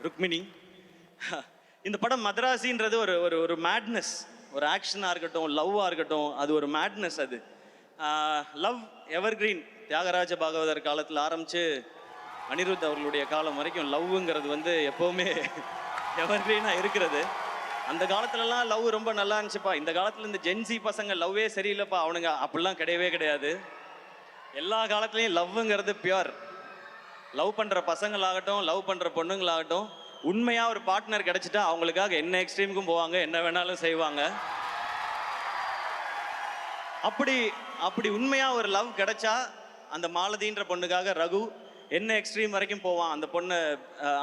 ருக்மிணி. இந்த படம் மதராசின்றது ஒரு ஒரு ஒரு மேட்னஸ், ஒரு ஆக்ஷனாக இருக்கட்டும், லவ்வாக இருக்கட்டும், அது ஒரு மேட்னஸ். அது லவ் எவர்கிரீன். தியாகராஜ பாகவதர் காலத்தில் ஆரம்பித்து அனிருத் அவர்களுடைய காலம் வரைக்கும் லவ்ங்கிறது வந்து எப்போவுமே எவர்கிரீனாக இருக்கிறது. அந்த காலத்துலலாம் லவ் ரொம்ப நல்லா இருந்துச்சுப்பா. இந்த காலத்தில் இந்த ஜென்சி பசங்க லவ்வே சரியில்லைப்பா அவனுங்க அப்படிலாம் கிடையவே கிடையாது. எல்லா காலத்துலேயும் லவ்ங்கிறது பியூர். லவ் பண்ணுற பசங்களாகட்டும், லவ் பண்ணுற பொண்ணுங்களாகட்டும், உண்மையாக ஒரு பார்ட்னர் கிடைச்சிட்டா அவங்களுக்காக என்ன எக்ஸ்ட்ரீமுக்கும் போவாங்க, என்ன வேணாலும் செய்வாங்க. அப்படி அப்படி உண்மையாக ஒரு லவ் கிடைச்சா அந்த மாலதின்ற பொண்ணுக்காக ரகு என்ன எக்ஸ்ட்ரீம் வரைக்கும் போவான்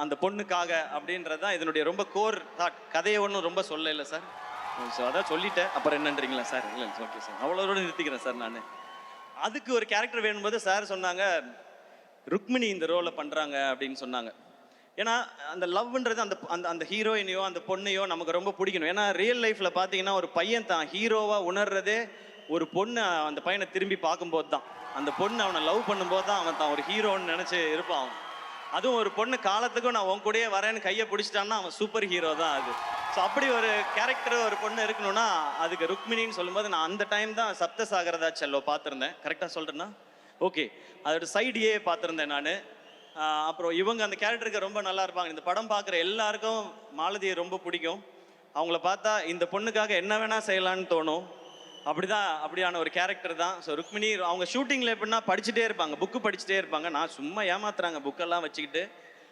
அந்த பொண்ணுக்காக அப்படின்றது தான் இதனுடைய ரொம்ப கோர் தாட். கதையை ஒன்றும் ரொம்ப சொல்ல இல்லை சார். ஸோ அதான் சொல்லிட்டேன், அப்புறம் என்னன்றீங்களா சார்? இல்லை ஓகே சார், அவ்வளோட நிறுத்திக்கிறேன் சார். நான் அதுக்கு ஒரு கேரக்டர் வேணும்போது சார் சொன்னாங்க ருக்மிணி இந்த ரோலை பண்ணுறாங்க அப்படின்னு சொன்னாங்க. ஏன்னா அந்த லவ்ன்றது அந்த அந்த அந்த ஹீரோயினையோ அந்த பொண்ணையோ நமக்கு ரொம்ப பிடிக்கணும். ஏன்னா ரியல் லைஃப்பில் பார்த்தீங்கன்னா ஒரு பையன் தான் ஹீரோவாக உணர்றதே ஒரு பொண்ணு அந்த பையனை திரும்பி பார்க்கும்போது தான். அந்த பொண்ணு அவனை லவ் பண்ணும்போது தான் அவன் தான் ஒரு ஹீரோன்னு நினச்சி இருப்பான் அவன். அதுவும் ஒரு பொண்ணு காலத்துக்கும் நான் உன் கூடயே வரேன்னு கையை பிடிச்சிட்டான்னா அவன் சூப்பர் ஹீரோ தான் அது. ஸோ அப்படி ஒரு கேரக்டர் ஒரு பொண்ணு இருக்கணும்னா அதுக்கு ருக்மிணின்னு சொல்லும்போது நான் அந்த டைம் தான் சப்தசாகரதா செல்லோ பார்த்துருந்தேன். கரெக்டாக சொல்கிறேன்னா ஓகே, அதோட சைடியே பார்த்துருந்தேன் நான். அப்புறம் இவங்க அந்த கேரக்டருக்கு ரொம்ப நல்லா இருப்பாங்க. இந்த படம் பார்க்குற எல்லாருக்கும் மாலதியை ரொம்ப பிடிக்கும். அவங்கள பார்த்தா இந்த பொண்ணுக்காக என்ன வேணால் செய்யலான்னு தோணும். அப்படியான ஒரு கேரக்டர் தான். ஸோ ருக்மிணி அவங்க ஷூட்டிங்கில் எப்படின்னா படிச்சுட்டே இருப்பாங்க, புக்கு படிச்சுட்டே இருப்பாங்க. நான் சும்மா ஏமாத்துறாங்க புக்கெல்லாம் வச்சுக்கிட்டு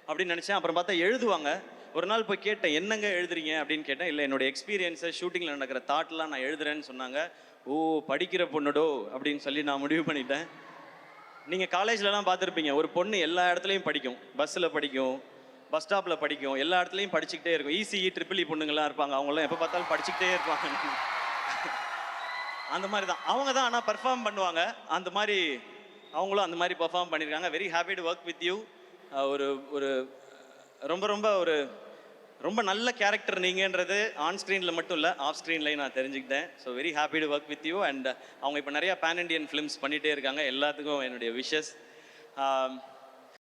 அப்படின்னு நினச்சேன். அப்புறம் பார்த்தா எழுதுவாங்க. ஒரு நாள் போய் கேட்டேன், என்னங்க எழுதுறீங்க அப்படின்னு கேட்டேன். இல்லை என்னோட எக்ஸ்பீரியன்ஸை ஷூட்டிங்கில் நடக்கிற தாட்லாம் நான் எழுதுறேன்னு சொன்னாங்க. ஓ படிக்கிற பொண்ணுடோ அப்படின்னு சொல்லி நான் முடிவு பண்ணிட்டேன். நீங்கள் காலேஜ்லலாம் பார்த்துருப்பீங்க, ஒரு பொண்ணு எல்லா இடத்துலையும் படிக்கும். பஸ்ஸில் படிக்கும், பஸ் ஸ்டாப்பில் படிக்கும், எல்லா இடத்துலையும் படிச்சுக்கிட்டே இருக்கும். இசிஇ ட்ரிபிள் இ பொண்ணுங்கள்லாம் இருப்பாங்க, அவங்களாம் எப்போ பார்த்தாலும் படிச்சுக்கிட்டே இருப்பாங்க. அந்த மாதிரி தான் அவங்க தான். ஆனால் பர்ஃபார்ம் பண்ணுவாங்க. அந்த மாதிரி அவங்களும் அந்த மாதிரி பர்ஃபார்ம் பண்ணியிருக்காங்க. Very happy to work with you. ஒரு ஒரு ரொம்ப ரொம்ப ஒரு ரொம்ப நல்ல கேரக்டர் நீங்கன்றது ஆன் ஸ்க்ரீனில் மட்டும் இல்லை, ஆஃப் ஸ்க்ரீன்லையும் நான் தெரிஞ்சுக்கிட்டேன். So very happy to work with you. And அவங்க இப்போ நிறையா பேன் இண்டியன் ஃபிலிம்ஸ் பண்ணிகிட்டே இருக்காங்க. எல்லாத்துக்கும் என்னுடைய விஷஸ்.